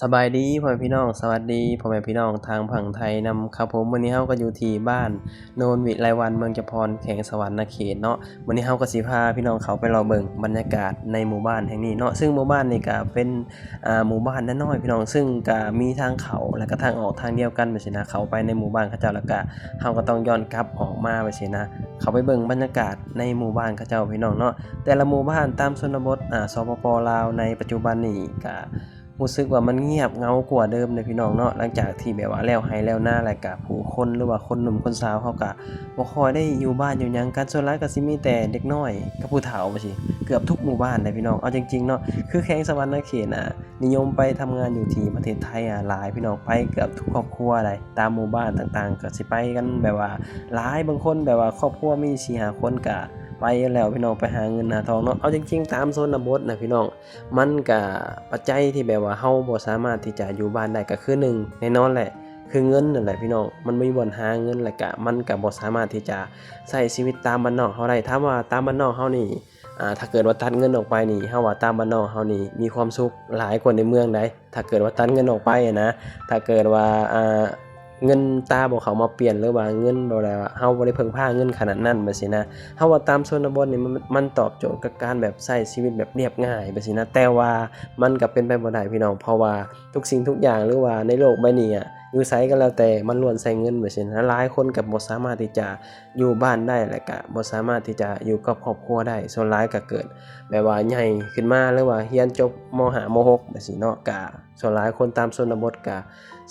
สบายดีพ่อแม่พี่น้องสวัสดีพ่อแม่พี่น้องทางฝั่งไทยนำครับผมวันนี้เฮาก็อยู่ที่บ้านโนนวิไลวันเมืองจพรแขวงสวรรณเขตเนาะวันนี้เฮาก็สิพาพี่น้องเขาไปรอเบิ่งบรรยากาศในหมู่บ้านแห่งนี้เนาะซึ่งหมู่บ้านนี่ก็เป็นหมู่บ้านน้อยๆพี่น้องซึ่งก็มีทางเข้าและก็ทางออกทางเดียวกันจังซี่นะเข้าไปในหมู่บ้านเขาเจ้าแล้วก็เฮาก็ต้องย้อนกลับออกมาจังซี่นะเข้าไปเบิ่งบรรยากาศในหมู่บ้านเขาเจ้าพี่น้องเนาะแต่ละหมู่บ้านตามชนบทสปปลาวในปัจจุบันนี้ก็รู้สึกว่ามันเงียบเหงากว่าเดิมเลยพี่น้องเนาะหลังจากที่แบบว่าแล้วไร่แล้วนาแล้วก็ผู้คนหรือว่าคนหนุ่มคนสาวเขาก็บ่ค่อยได้อยู่บ้านอยู่หยังกันส่วนหลายก็สิมีแต่เด็กน้อยกับผู้เฒ่าว่าสิเกือบทุกหมู่บ้านเลยพี่น้องเอาจริงๆเนาะคือแขวงสะหวรรณเขตนิยมไปทำงานอยู่ที่ประเทศไทยหลายพี่น้องไปเกือบทุกครอบครัวเลยตามหมู่บ้านต่างๆก็สิไปกันแบบว่าหลายบางคนแบบว่าครอบครัวมี4-5คนก็ไปแล้วพี่น้องไปหาเงินหาทองเนาะเอาจริงๆตามชนบทนะพี่น้องมันก็ปัจจัยที่แบบว่าเฮาบ่สามารถที่จะอยู่บ้านได้ก็คือ1แน่นอนแหละคือเงินนั่นแหละพี่น้องมันบ่มีบ่อนหาเงินแล้วก็มันก็บ่สามารถที่จะใช้ชีวิตตามบ้านนอกเฮาได้ถามว่าตามบ้านนอกเฮานี่ถ้าเกิดว่าตัดเงินออกไปนี่เฮาว่าตามบ้านนอกเฮานี่มีความสุขหลายกว่าในเมืองใดถ้าเกิดว่าตัดเงินออกไปนะถ้าเกิดว่าเงินตาบ่เข้ามาเปลี่ยนหรือว่าเงินบ่ได้ว่าเฮาบ่ได้พึ่งพาเงินขนาดนั้นแบบซี้นะเฮาว่าตามชนบทนี่มันตอบโจทย์กับการแบบใช้ชีวิตแบบเรียบง่ายแบบซี้นะแต่ว่ามันก็เป็นไปบ่ได้พี่น้องเพราะว่าทุกสิ่งทุกอย่างหรือว่าในโลกใบนี้อยู่ไสก็แล้วแต่มันล้วนใช้เงินแบบซี้นะหลายคนก็บ่สามารถที่จะอยู่บ้านได้แล้วก็บ่สามารถที่จะอยู่กับครอบครัวได้ส่วนหลายก็เกิดแบบว่าใหญ่ขึ้นมาหรือว่าเรียนจบม.5 ม.6 แบบซี้เนาะก็ส่วนหลายคนตามชนบทก็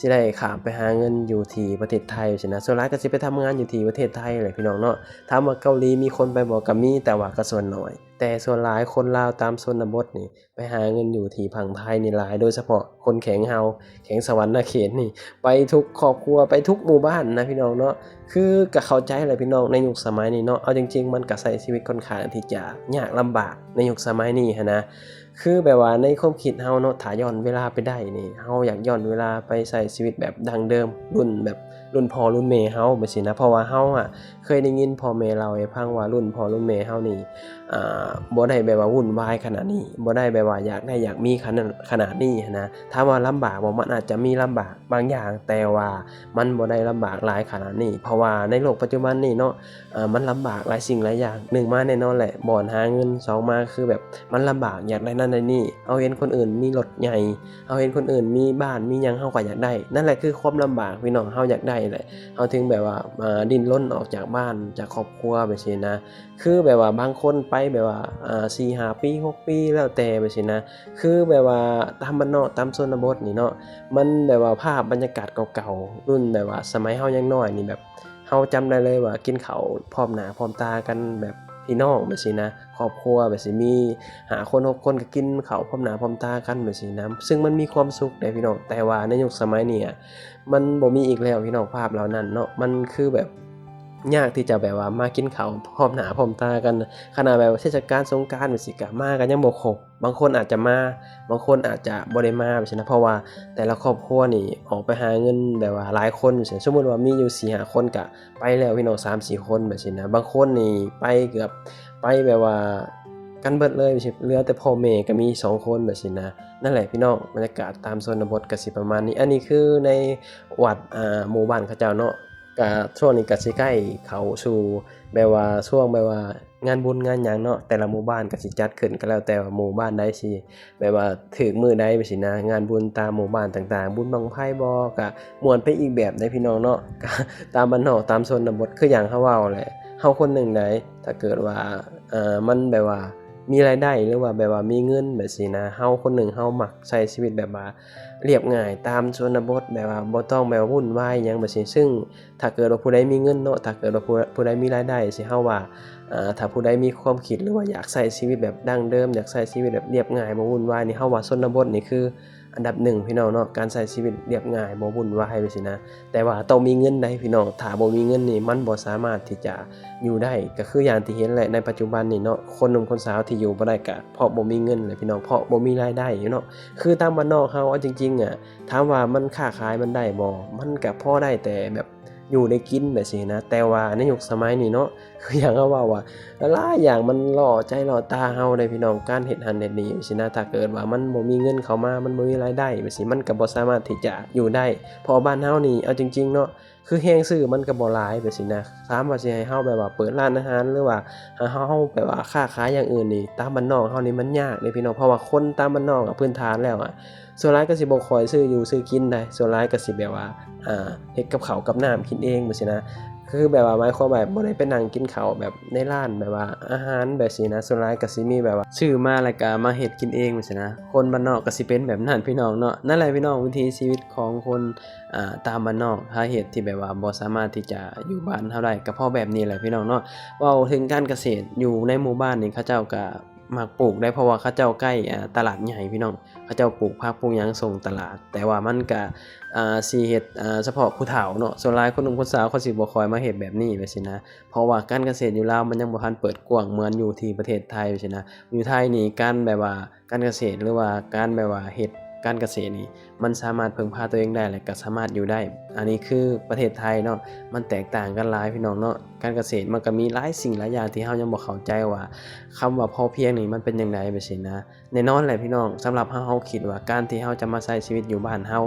สิได้ข้ามไปหาเงินอยู่ที่ประเทศไทยซี้นะส่วนหลายก็สิไปทำงานอยู่ที่ประเทศไทยแหละพี่น้องเนาะถามว่าเกาหลีมีคนไปบ่ก็มีแต่ว่าก็ส่วนน้อยแต่ส่วนหลายคนลาวตามชนบทนี่ไปหาเงินอยู่ที่ฝั่งไทยนี่หลายโดยเฉพาะคนแข็งเฮาแข็งสวรรณเขตนี่ไปทุกครอบครัวไปทุกหมู่บ้านนะพี่น้องเนาะคือก็เข้าใจแหละพี่น้องในยุคสมัยนี้เนาะเอาจริงๆมันก็ใช้ชีวิตค่อนข้างที่จะยากลำบากในยุคสมัยนี้หันนะคือแบบว่าในความคิดเฮาเนาะถ้าย้อนเวลาไปได้นี่เฮาอยากย้อนเวลาไปใช้ชีวิตแบบดั้งเดิมรุ่นพ่อรุ่นแม่เฮาแบบซี้นะเพราะว่าเฮาเคยได้ยินพ่อแม่เล่าให้ฟังว่ารุ่นพ่อรุ่นแม่เฮานี่บ่ได้แบบว่าวุ่นวายขนาดนี้บ่ได้แบบว่าอยากได้อยากมีขนาดนี้หั้นนะถามว่าลำบากบ่มันอาจจะมีลำบากบางอย่างแต่ว่ามันบ่ได้ลำบากหลายขนาดนี้เพราะว่าในโลกปัจจุบันนี้เนาะมันลำบากหลายสิ่งหลายอย่าง1มาแน่นอนแหละบ่อนหาเงิน2มาคือแบบมันลำบากอยากได้นั่นได้นี่เฮาเห็นคนอื่นมีรถใหญ่เฮาเห็นคนอื่นมีบ้านมีหยังเฮาก็อยากได้นั่นแหละคือความลำบากพี่น้องเฮาอยากได้แหละเฮาถึงแบบว่าดิ้นรนออกจากบ้านจากครอบครัวแบบซี้นะคือแบบว่าบางคนไปแบบว่า4-5 ปี6ปีแล้วแต่แบบซี้นะคือแบบว่าตามบ้านนอกตามชนบทนี่เนาะมันแบบว่าภาพบรรยากาศเก่าๆรุ่นแบบว่าสมัยเฮายังน้อยนี่แบบเฮาจำได้เลยว่ากินข้าวพร้อมหน้าพร้อมตากันแบบพี่น้องแบบซี้นะครอบครัวแบบสิมี5คน6คนก็กินข้าวพร้อมหน้าพร้อมตากันแบบซี้นะซึ่งมันมีความสุขเด้พี่น้องแต่ว่าในยุคสมัยนี้มันบ่มีอีกแล้วพี่น้องภาพเหล่านั้นเนาะมันคือแบบยากที่จะแบบว่ามากินข้าวพร้อมหน้าพร้อมตากันขนาดแบบเทศกาลสงกรานต์จั่งซี้ก็มากันยังบ่ครบบางคนอาจจะมาบางคนอาจจะบ่ได้มาแบบซี้นะเพราะว่าแต่ละครอบครัวนี่ออกไปหาเงินแบบว่าหลายคนจังซี้สมมุติว่ามีอยู่4-5คนก็ไปแล้วพี่น้อง3-4คนแบบซี้นะบางคนนี่ไปเกือบไปแบบว่ากันเบิดเลยจังซี้เหลือแต่พ่อแม่ก็มี2คนแบบซี้นะนั่นแหละพี่น้องบรรยากาศตามชนบทก็สิประมาณนี้อันนี้คือในวัดหมู่บ้านเขาเจ้าเนาะ ก็ช่วงนี้ก็สิใกล้เข้าสู่แบบว่าช่วงแบบว่างานบุญงานหยังเนาะแต่ละหมู่บ้านก็สิจัดขึ้นก็แล้วแต่ว่าหมู่บ้านใดสิแบบว่าถึกมื้อใดไปสินะงานบุญตามหมู่บ้านต่างๆบุญบั้งไฟบ่ก็ม่วนไปอีกแบบเด้พี่น้องเนาะก็ตามบ้านนอกตามชนบทคือหยังเขาเว้าแหละเฮาคนหนึ่งใดถ้าเกิดว่ามันแบบว่ามีรายได้หรือว่าแบบว่ามีเงินแบบซี้นะเฮาคนหนึ่งเฮามักใช้ชีวิตแบบว่าเรียบง่ายตามชนบทแบบว่าบ่ต้องแบบวุ่นวายหยังแบบซี้ซึ่ง ถ้าเกิดว่าผู้ใดมีเงินเนาะถ้าเกิดว่าผู้ใดมีรายได้สิเฮาว่าถ้าผู้ใดมีความคิดหรือว่าอยากใช้ชีวิตแบบดั้งเดิมอยากใช้ชีวิตแบบเรียบง่ายบ่วุ่นวายนี่เฮาว่าชนบทนี่คืออันดับ1พี่น้องเนาะการใช้ชีวิตเรียบง่ายบ่วุ่นวายไปซี้นะแต่ว่าต้องมีเงินได้พี่น้องถ้าบ่มีเงินนี่มันบ่สามารถที่จะอยู่ได้ก็คืออย่างที่เห็นแหละในปัจจุบันนี่เนาะคนหนุ่มคนสาวที่อยู่บ่ได้ก็เพราะบ่มีเงินแหละพี่น้องเพราะบ่มีรายได้เนาะคือตามบ้านนอกเฮาเอาจริงๆถามว่ามันค้าขายมันได้บ่มันก็พอได้แต่แบบ อยู่ได้กินแบบนี้นะแต่ว่าในยุคสมัยนี้เนาะคืออย่างเขาว่าหลายอย่างมันล่อใจล่อตาเฮาเด้พี่น้องการเฮ็ดหันเฮ็ดนี่จังซี่นะถ้าเกิดว่ามันบ่มีเงินเข้ามามันบ่มีรายได้แบบนี้มันก็บ่สามารถที่จะอยู่ได้เพราะบ้านเฮานี่เอาจริงๆเนาะคือแฮงซื้อมันก็บ่หลายแบบนี้นะถามว่าสิให้เฮาแบบว่าเปิดร้านอาหารหรือว่าเฮาแบบว่าค้าขายอย่างอื่นนี่ตามบ้านนอกเฮานี่มันยากเด้พี่น้องเพราะว่าคนตามบ้านนอกพื้นฐานแล้วส่วนหลายก็สิบ่ค่อยซื้ออยู่ซื้อกินได้ส่วนหลายก็สิแบบว่าเฮ็ดกับข้าวกับน้ำกินเองจังซี่นะคือแบบว่าหมายความว่าบ่ได้ไปนั่งกินข้าวแบบในร้านแบบว่าอาหารแบบนี้นะส่วนหลายก็สิมีแบบว่าซื้อมาแล้วก็มาเฮ็ดกินเองจังซี่นะคนบ้านนอกก็สิเป็นแบบนั้นพี่น้องเนาะนั่นแหละพี่น้องวิถีชีวิตของคนตามบ้านนอกสาเหตุที่แบบว่าบ่สามารถที่จะอยู่บ้านเฮาได้ก็เพราะแบบนี้แหละพี่น้องเนาะเว้าถึงการเกษตรอยู่ในหมู่บ้านนี่เขาเจ้าก็มักปลูกได้เพราะว่าเขาเจ้าใกล้ตลาดใหญ่พี่น้องเขาเจ้าปลูกผักปลูกหยังส่งตลาดแต่ว่ามันก็สิเฮ็ดเฉพาะผู้เฒ่าเนาะส่วนหลายคนหนุ่มคนสาวเขาสิบ่ค่อยมาเฮ็ดแบบนี้ไปสินะเพราะว่าการเกษตรอยู่ลาวมันยังบ่ทันเปิดกว้างเหมือนอยู่ที่ประเทศไทยไปสินะอยู่ไทยนี่การแบบว่าการเกษตรหรือว่าการแบบว่าเฮ็ดการเกษตรนี่มันสามารถพึ่งพาตัวเองได้และก็สามารถอยู่ได้อันนี้คือประเทศไทยเนาะมันแตกต่างกันหลายพี่น้องเนาะการเกษตรมันก็มีหลายสิ่งหลายอย่างที่เฮายังบ่เข้าใจว่าคำว่าพอเพียงนี่มันเป็นจังไดไปสินะแน่นอนแหละพี่น้องสำหรับเฮาคิดว่าการที่เฮาจะมาใช้ชีวิตอยู่บ้านเฮา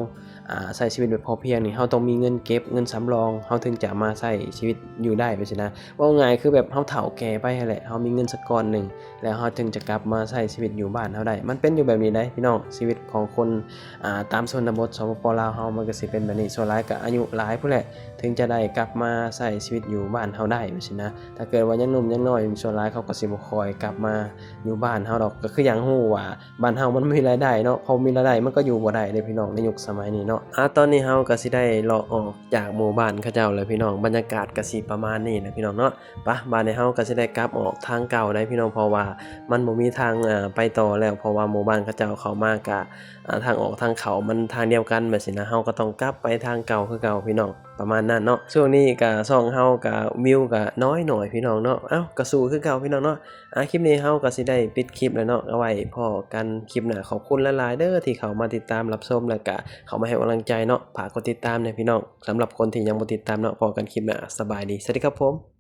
ใช้ชีวิตแบบพอเพียงนี่เฮาต้องมีเงินเก็บเงินสำรองเฮาถึงจะมาใช้ชีวิตอยู่ได้ไปสินะเว้าง่ายคือแบบเฮาเฒ่าแก่ไปหั้นแหละเฮามีเงินสักก้อนหนึ่งแล้วเฮาถึงจะกลับมาใช้ชีวิตอยู่บ้านเฮาได้มันเป็นอยู่แบบนี้ได้พี่น้องชีวิตของคนตามชนบทสปปลาวเฮามันก็สิเป็นแบบนี้ส่วนหลายก็อายุหลายพู้นแหละถึงจะได้กลับมาใช้ชีวิตอยู่บ้านเฮาได้จังซี่นะถ้าเกิดว่ายังหนุ่มยังน้อยส่วนหลายเขาก็สิบ่ค่อยกลับมาอยู่บ้านเฮาดอกก็คือหยังฮู้ว่าบ้านเฮามันมีรายได้เนาะพอมีรายได้มันก็อยู่บ่ได้เด้พี่น้องในยุคสมัยนี้เนาะตอนนี้เฮาก็สิได้เลาะออกจากหมู่บ้านเขาเจ้าแล้วพี่น้องบรรยากาศก็สิประมาณนี้แหละพี่น้องเนาะไปบ้านนี้เฮาก็สิได้กลับออกทางเก่าได้พี่น้องเพราะว่ามันบ่มีทางไปต่อแล้วเพราะว่าหมู่บ้านเขาเจ้าเข้ามาก็ทางออกทางเขามันทางเดียวกันแบบนี้นะเฮาก็ต้องกลับไปทางเก่าคือเก่าพี่น้องประมาณนั้นเนาะช่วงนี้ก็ช่องเฮาก็วิวก็น้อยหน่อยพี่น้องเนาะก็สู้คือเก่าพี่น้องเนาะคลิปนี้เฮาก็สิได้ปิดคลิปแล้วเนาะเอาไว้พ้อกันคลิปหน้าขอบคุณหลายๆเด้อที่เข้ามาติดตามรับชมแล้วก็เข้ามาให้กำลังใจเนาะฝากกดติดตามเนี่ยพี่น้องสำหรับคนที่ยังบ่ติดตามเนาะพอกันคลิปหน้าสบายดีสวัสดีครับผม